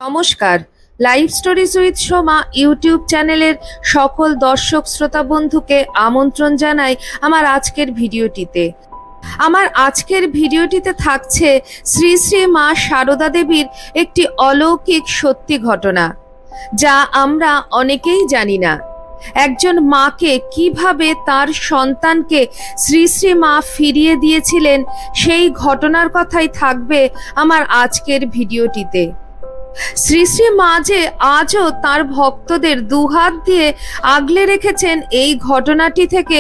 নমস্কার। Live stories with Soma YouTube চ্যানেলের সকল দর্শক শ্রোতা বন্ধুকে আমন্ত্রণ জানাই আমার আজকের ভিডিওটিতে থাকছে শ্রী শ্রী মা সারদা দেবীর একটি অলৌকিক সত্যি ঘটনা, যা আমরা অনেকেই জানি না। একজন মাকে কিভাবে তার সন্তানকে শ্রী শ্রী মা ফিরিয়ে দিয়েছিলেন, সেই ঘটনার কথাই থাকবে আমার আজকের ভিডিওটিতে। শ্রী শ্রী মা যে আজও তার ভক্তদের দুহাত দিয়ে আগলে রেখেছেন, এই ঘটনাটি থেকে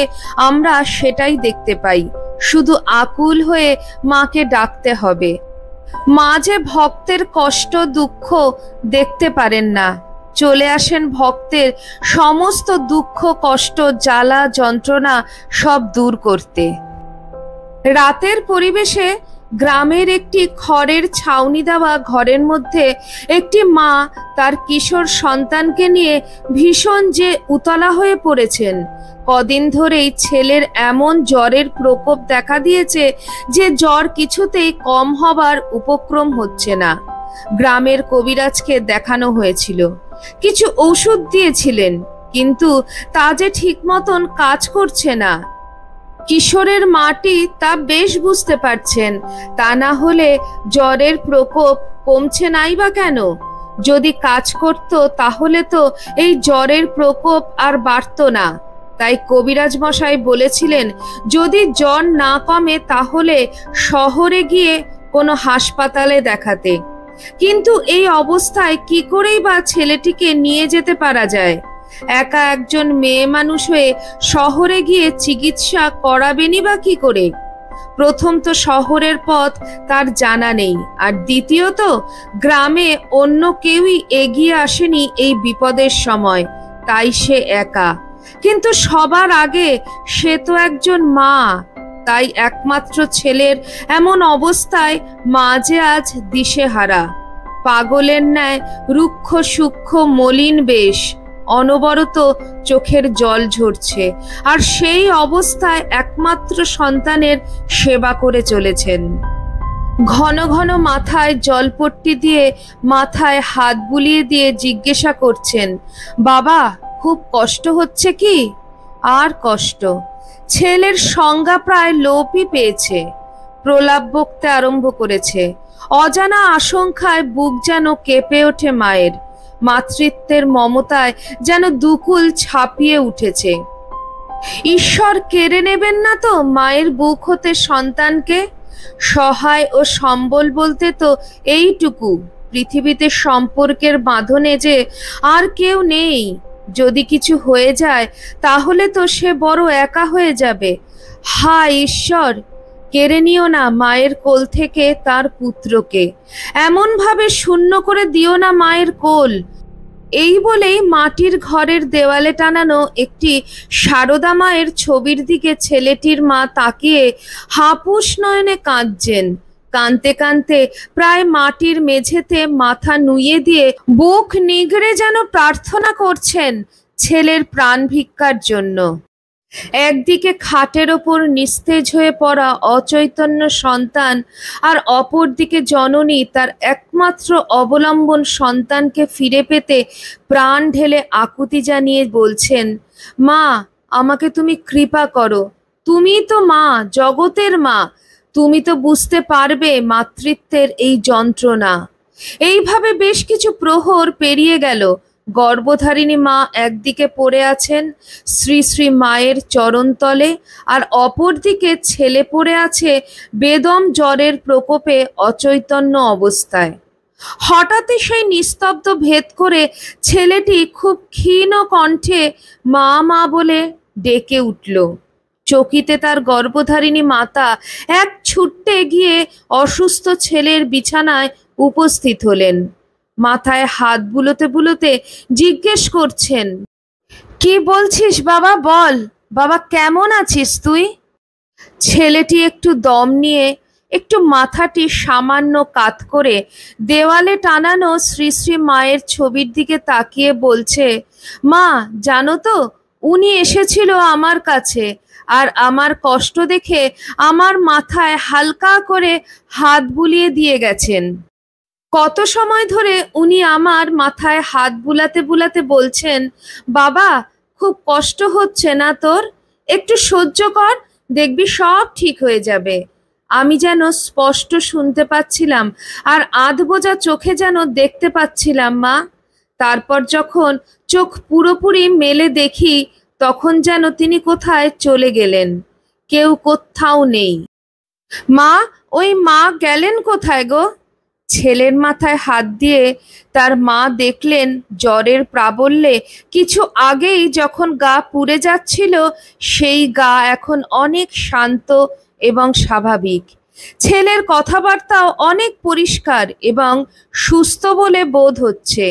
আমরা সেটাই দেখতে পাই। শুধু আকুল হয়ে মাকে ডাকতে হবে। মা যে ভক্তের কষ্ট দুঃখ দেখতে পারেন না, চলে আসেন ভক্তের সমস্ত দুঃখ কষ্ট জ্বালা যন্ত্রণা সব দূর করতে। রাতের পরিবেশে গ্রামের একটি খড়ের ছাউনি দেওয়া ঘরের মধ্যে একটি মা তার কিশোর সন্তানকে নিয়ে ভীষণ যে উতলা হয়ে পড়েছেন। কদিন ধরেই ছেলের এমন জ্বরের প্রকোপ দেখা দিয়েছে যে জ্বর কিছুতেই কম হবার উপক্রম হচ্ছে না। গ্রামের কবিরাজকে দেখানো হয়েছিল, কিছু ওষুধ দিয়েছিলেন, কিন্তু তা যে ঠিক মতন কাজ করছে না। কিশোরের মাটি তা বেশ বুঝতে পারছেন, তা না হলে জ্বরের প্রকোপ কমছে নাই বা কেন? যদি কাজ করত তাহলে তো এই জ্বরের প্রকোপ আর বাড়ত না। তাই কবিরাজ মশাই বলেছিলেন, যদি জ্বর না কমে তাহলে শহরে গিয়ে কোনো হাসপাতালে দেখাতে। কিন্তু এই অবস্থায় কি করেই বা ছেলেটিকে নিয়ে যেতে পারা যায়? একা একজন মেয়ে মানুষ হয়ে শহরে গিয়ে চিকিৎসা করাবেনই বা কি করে? প্রথম তো শহরের পথ তার জানা নেই, আর দ্বিতীয়ত গ্রামে অন্য কেউই এগিয়ে আসেনি এই বিপদের সময়, তাই সে একা। কিন্তু সবার আগে সে তো একজন মা, তাই একমাত্র ছেলের এমন অবস্থায় মা যে আজ দিশেহারা। পাগলের ন্যায় রুক্ষ সূক্ষ্ম মলিন বেশ, অনবরত চোখের জল ঝরছে, আর সেই অবস্থায় একমাত্র সন্তানের সেবা করে চলেছেন। ঘন ঘন মাথায় জলপট্টি দিয়ে মাথায় হাত বুলিয়ে দিয়ে জিজ্ঞাসা করছেন, বাবা খুব কষ্ট হচ্ছে কি? আর কষ্ট? ছেলের সংজ্ঞা প্রায় লোপই পেয়েছে, প্রলাপ বকতে আরম্ভ করেছে। অজানা আশঙ্কায় বুক যেন কেঁপে ওঠে মায়ের, মাতৃত্বের মমতায় যেন দুকুল ছাপিয়ে উঠেছে। ঈশ্বর কেড়ে নেবেন না তো মায়ের বুক হতে সন্তানকে? সহায় ও সম্বল বলতে তো এইটুকু, পৃথিবীতে সম্পর্কের বাঁধনে যে আর কেউ নেই। যদি কিছু হয়ে যায় তাহলে তো সে বড় একা হয়ে যাবে। হায় ঈশ্বর, কেড়ে নিও না মায়ের কোল থেকে তার পুত্রকে, এমন ভাবে শূন্য করে দিও না মায়ের কোল। এই বলেই মাটির ঘরের দেওয়ালে টানানো একটি সারদা মায়ের ছবির দিকে ছেলেটির মা তাকিয়ে হাপুস নয়নে কাঁদছেন। কাঁদতে কাঁদতে প্রায় মাটির মেঝেতে মাথা নুইয়ে দিয়ে বুক নিগড়ে যেন প্রার্থনা করছেন ছেলের প্রাণ ভিক্ষার জন্য। একদিকে খাটের ওপর নিস্তেজ হয়ে পড়া অচৈতন্য সন্তান, আর অপরদিকে জননী তার একমাত্র অবলম্বন সন্তানকে ফিরে পেতে প্রাণ ঢেলে আকুতি জানিয়ে বলছেন, মা আমাকে তুমি কৃপা করো, তুমিই তো মা, জগতের মা, তুমি তো বুঝতে পারবে মাতৃত্বের এই যন্ত্রণা। এইভাবে বেশ কিছু প্রহর পেরিয়ে গেল। গর্ভধারিণী মা একদিকে পড়ে আছেন শ্রী শ্রী মায়ের চরণতলে, আর অপরদিকে ছেলে পড়ে আছে বেদম জ্বরের প্রকোপে অচৈতন্য অবস্থায়। হঠাৎই সেই নিস্তব্ধ ভেদ করে ছেলেটি খুব ক্ষীণ কণ্ঠে মা মা বলে ডেকে উঠল। চকিতে তার গর্ভধারিণী মাতা এক ছুট্টে গিয়ে অসুস্থ ছেলের বিছানায় উপস্থিত হলেন। মাথায় হাত বুলোতে বুলোতে জিজ্ঞেস করছেন, কি বলছিস বাবা, বল বাবা, কেমন আছিস তুই? ছেলেটি একটু দম নিয়ে একটু মাথাটি সামান্য কাত করে দেওয়ালে টানানো শ্রী শ্রী মায়ের ছবির দিকে তাকিয়ে বলছে, মা জানো তো, উনি এসেছিল আমার কাছে, আর আমার কষ্ট দেখে আমার মাথায় হালকা করে হাত বুলিয়ে দিয়ে গেছেন। কত সময় ধরে উনি আমার মাথায় হাত বুলাতে বুলাতে বলছেন, বাবা খুব কষ্ট হচ্ছে না তোর, একটু সহ্য কর, দেখবি সব ঠিক হয়ে যাবে। আমি যেন স্পষ্ট শুনতে পাচ্ছিলাম আর আধ বোঝা চোখে যেন দেখতে পাচ্ছিলাম মা। তারপর যখন চোখ পুরোপুরি মেলে দেখি তখন যেন তিনি কোথায় চলে গেলেন, কেউ কোথাও নেই। মা, ওই মা গেলেন কোথায় গো? ছেলের মাথায় হাত দিয়ে তার মা দেখলেন জ্বরের প্রাবল্যে কিছু আগেই যখন গা পুড়ে যাচ্ছিল সেই গা এখন অনেক শান্ত এবং স্বাভাবিক। ছেলের কথাবার্তাও অনেক পরিষ্কার এবং সুস্থ বলে বোধ হচ্ছে।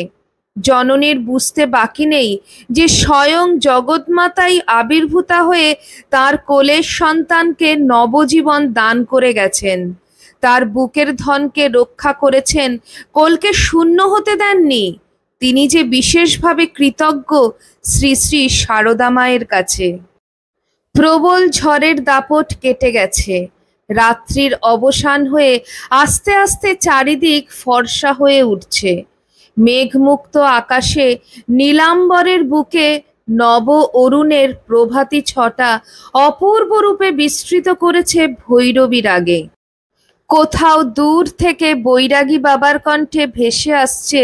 জননীর বুঝতে বাকি নেই যে স্বয়ং জগৎমাতাই আবির্ভূতা হয়ে তার কোলের সন্তানকে নবজীবন দান করে গেছেন। তার বুকের ধনকে রক্ষা করেছেন, কোলকে শূন্য হতে দেননি। তিনি যে বিশেষভাবে কৃতজ্ঞ শ্রী শ্রী সারদা মায়ের কাছে। প্রবল ঝড়ের দাপট কেটে গেছে, রাত্রির অবসান হয়ে আস্তে আস্তে চারিদিক ফর্সা হয়ে উঠছে। মেঘমুক্ত আকাশে নীলাম্বরের বুকে নব অরুণের প্রভাতী ছটা অপূর্ব রূপে বিস্তৃত করেছে ভৈরবী রাগে। কোথাও দূর থেকে বৈরাগী বাবার কণ্ঠে ভেসে আসছে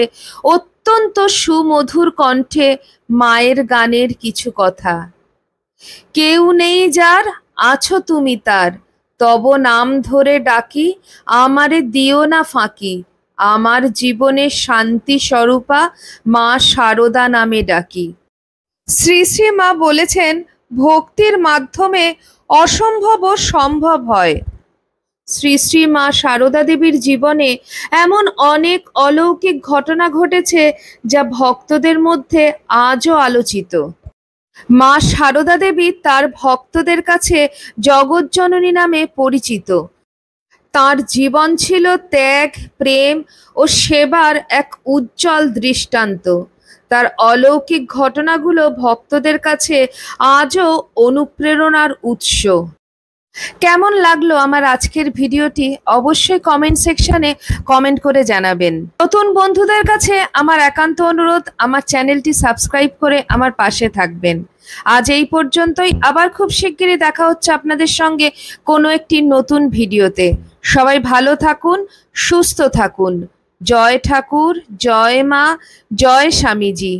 অত্যন্ত সুমধুর কণ্ঠে মায়ের গানের কিছু কথা। কেউ নেই যার, আছো তুমি তার, তব নাম ধরে ডাকি, আমারে দিও না ফাঁকি, আমার জীবনে শান্তি স্বরূপা মা সারদা নামে ডাকি। শ্রী শ্রী মা বলেছেন, ভক্তির মাধ্যমে অসম্ভব সম্ভব হয়। শ্রী শ্রী মা সারদা দেবীর জীবনে এমন অনেক অলৌকিক ঘটনা ঘটেছে যা ভক্তদের মধ্যে আজও আলোচিত। মা সারদা দেবী তার ভক্তদের কাছে জগজ্জননী নামে পরিচিত। তার জীবন ছিল ত্যাগ, প্রেম ও সেবার এক উজ্জ্বল দৃষ্টান্ত। তার অলৌকিক ঘটনাগুলো ভক্তদের কাছে আজও অনুপ্রেরণার উৎস। কেমন লাগলো আমার আজকের ভিডিওটি অবশ্যই কমেন্ট সেকশনে কমেন্ট করে জানাবেন। নতুন বন্ধুদের কাছে আমার একান্ত অনুরোধ, আমার চ্যানেলটি সাবস্ক্রাইব করে আমার পাশে থাকবেন। আজ এই পর্যন্তই, আবার খুব শিগগিরই দেখা হচ্ছে আপনাদের সঙ্গে কোনো একটি নতুন ভিডিওতে। সবাই ভালো থাকুন, সুস্থ থাকুন। জয় ঠাকুর, জয় মা, জয় স্বামীজি।